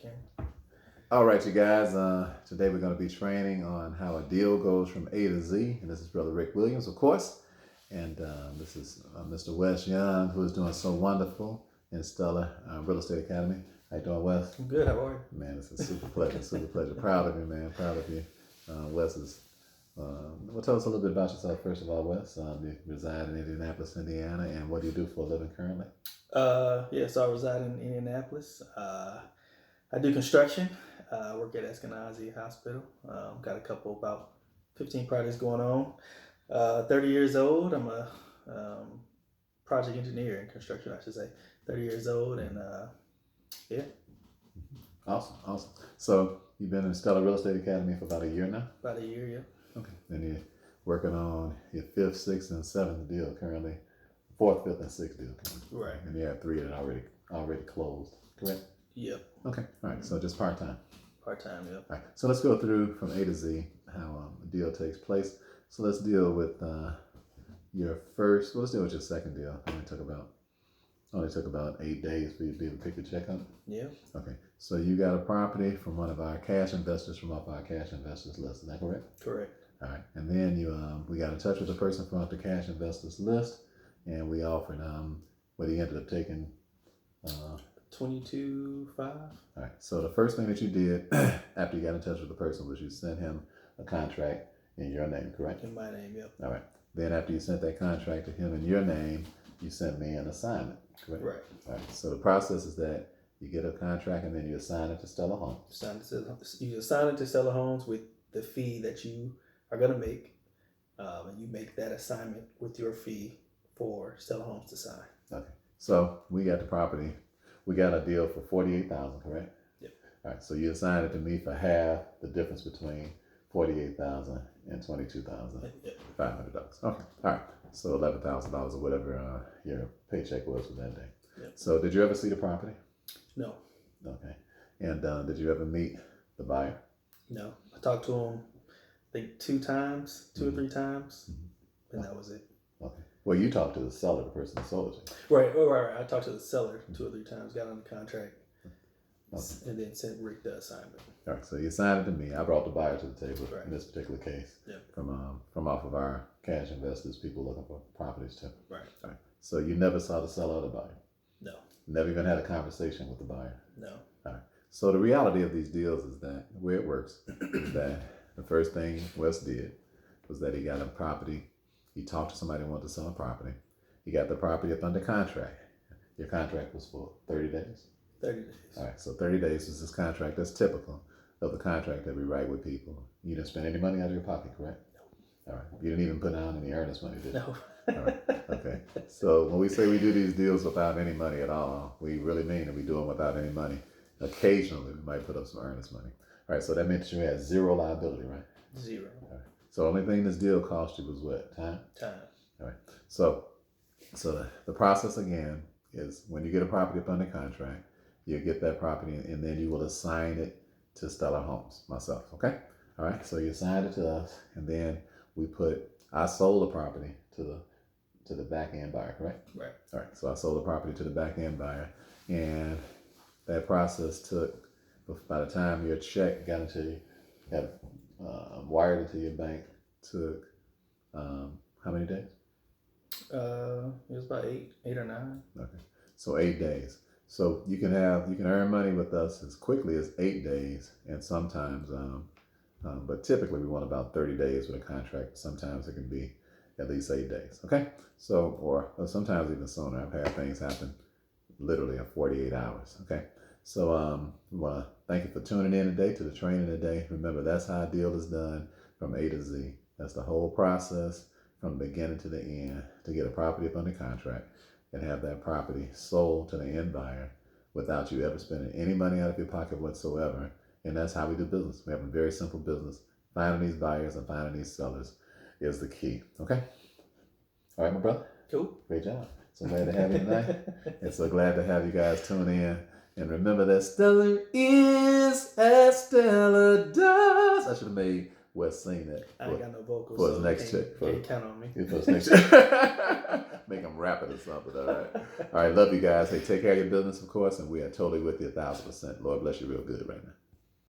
Ken. All right, you guys. Today we're going to be training on how a deal goes from A to Z. And this is Brother Rick Williams, of course. And this is Mr. Wes Young, who is doing so wonderful in Stellar Real Estate Academy. How you doing, Wes? I'm good. How are you? Man, it's a super pleasure, super pleasure. Proud of you, man. Proud of you. Wes is. Well, tell us a little bit about yourself, first of all, Wes. You reside in Indianapolis, Indiana, and what do you do for a living currently? So I reside in Indianapolis. I do construction. I work at Eskenazi Hospital. Got a couple, about 15 projects going on. 30 years old. I'm a project engineer in construction, I should say. 30 years old, and yeah. Awesome. So you've been in Stellar Real Estate Academy for about a year now? About a year, yeah. Okay. And you're working on your 5th, 6th, and 7th deal currently. 4th, 5th, and 6th deal currently. Right. And you have 3 that already closed, correct? Yep. Okay. All right. So just part-time. Part-time, yep. All right. So let's go through from A to Z how a deal takes place. So let's deal with your first. Well, let's deal with your second deal. Only took about 8 days for you to be able to pick the check up. Yeah. Okay. So you got a property from one of our cash investors from off our cash investors list. Is that correct? Correct. All right. And then we got in touch with the person from off the cash investors list, and we offered what he ended up taking. 22.5. All right. So the first thing that you did after you got in touch with the person was you sent him a contract in your name, correct? In my name, yep. All right. Then after you sent that contract to him in your name, you sent me an assignment, correct? Right. All right. So the process is that you get a contract and then you assign it to Stellar Homes. You assign it to Stellar Homes with the fee that you are going to make, and you make that assignment with your fee for Stellar Homes to sign. Okay. So we got the property. We got a deal for $48,000, correct? Yep. All right. So you assigned it to me for half the difference between $48,000 and $22,500. Yep. Okay. All right. So $11,000 or whatever your paycheck was for that day. Yep. So did you ever see the property? No. Okay. And did you ever meet the buyer? No. I talked to him, I think 2 or 3 times, and that was it. Okay. Well, you talked to the seller, the person that sold it to you. Right. I talked to the seller 2 or 3 times, got on the contract, and then sent Rick the assignment. All right. So you assigned it to me. I brought the buyer to the table Right. in this particular case. Yep. From off of our cash investors, people looking for properties too. Right. All right. So you never saw the seller or the buyer? No. Never even had a conversation with the buyer? No. All right. So the reality of these deals is that the way it works is that the first thing Wes did was that he got a property. He talked to somebody who wanted to sell a property. He got the property up under contract. Your contract was for 30 days? 30 days. All right. So 30 days was this contract. That's typical of the contract that we write with people. You didn't spend any money out of your pocket, correct? No. All right. You didn't even put down any earnest money, did you? No. All right. Okay. So when we say we do these deals without any money at all, we really mean that we do them without any money. Occasionally, we might put up some earnest money. All right. So that meant you had 0 liability, right? 0. All right. So the only thing this deal cost you was what? Time? Time. All right. So the process again is when you get a property up under contract, you get that property and then you will assign it to Stellar Homes, myself. Okay. All right. So you assign it to us, and then I sold the property to the back end buyer, correct? Right. All right. So I sold the property to the back end buyer, and that process took, by the time your check got into you, wired it to your bank, took how many days? It was about 8 or 9. Okay. So 8 days. So you can earn money with us as quickly as 8 days, and sometimes, but typically we want about 30 days with a contract. Sometimes it can be at least 8 days. Okay. So, or sometimes even sooner. I've had things happen literally in 48 hours. Okay. So, we want to thank you for tuning in today to the training today. Remember, that's how a deal is done from A to Z. That's the whole process from the beginning to the end to get a property up under contract and have that property sold to the end buyer without you ever spending any money out of your pocket whatsoever. And that's how we do business. We have a very simple business. Finding these buyers and finding these sellers is the key. Okay? All right, my brother? Cool. Great job. So glad to have you tonight. And so glad to have you guys tune in. And remember that Stellar is as Stellar does. I should have made Wes sing that. I ain't got no vocals. For his so next check. Can't count on me. For his next check. Make them rapid or something. All right. All right. Love you guys. Hey, take care of your business, of course, and we are totally with you 1,000%. Lord bless you real good right now.